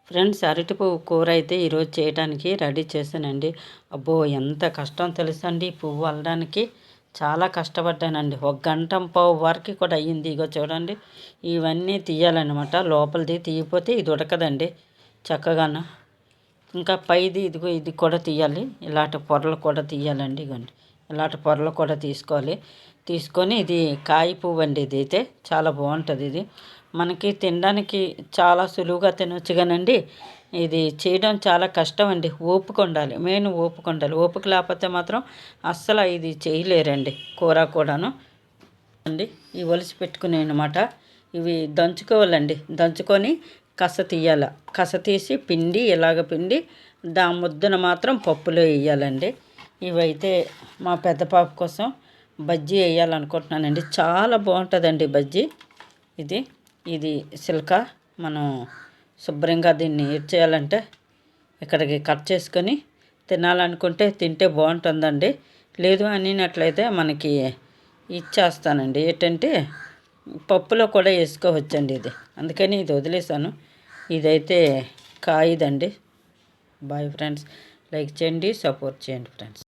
Friends, అరటిపువ్వు కూర అయితే ఈరోజు చేయడానికి రెడీ చేశానండి. అబ్బో, ఎంత కష్టం తెలుసండి ఈ పువ్వు అల్లడానికి. చాలా కష్టపడ్డానండి. 1 గంట వరకు కూడా అయ్యింది. ఇగో చూడండి, ఇవన్నీ తీయాలన్నమాట. లోపలిది తీయకపోతే ఇది ఉడకదండి చక్కగాను. ఇంకా పైది ఇదిగో ఇది కూడా తీయాలి. ఇలాంటి పొరలు కూడా తీయాలండి. ఇగోండి, ఇలాంటి పొరలు కూడా తీసుకోవాలి. తీసుకొని ఇది కాయ పువ్వు అండి. ఇది అయితే చాలా బాగుంటుంది. ఇది మనకి తినడానికి చాలా సులువుగా తినొచ్చు కానండి, ఇది చేయడం చాలా కష్టం అండి. ఓపిక ఉండాలి, మెయిన్ ఓపిక ఉండాలి. ఓపిక లేకపోతే మాత్రం అస్సలు ఇది చేయలేరండి కూర కూడాను అండి. ఇవి ఒలిసి పెట్టుకునే అనమాట. ఇవి దంచుకోవాలండి. దంచుకొని కస తీయాల. కస తీసి పిండి ఇలాగ పిండి ముద్దను మాత్రం పప్పులో వేయాలండి. ఇవైతే మా పెద్ద పాప కోసం బజ్జీ వేయాలనుకుంటున్నానండి. చాలా బాగుంటుందండి బజ్జీ. ఇది ఇది సిల్క. మనం శుభ్రంగా దీన్ని ఏడ్ చేయాలంటే ఇక్కడికి కట్ చేసుకొని తినాలనుకుంటే తింటే బాగుంటుందండి. లేదు అనినట్లయితే మనకి ఇచ్చేస్తానండి. ఏంటంటే పప్పులో కూడా వేసుకోవచ్చండి ఇది. అందుకని ఇది వదిలేసాను. ఇదైతే కాయదండి. బాయ్ ఫ్రెండ్స్, లైక్ చేయండి, సపోర్ట్ చేయండి ఫ్రెండ్స్.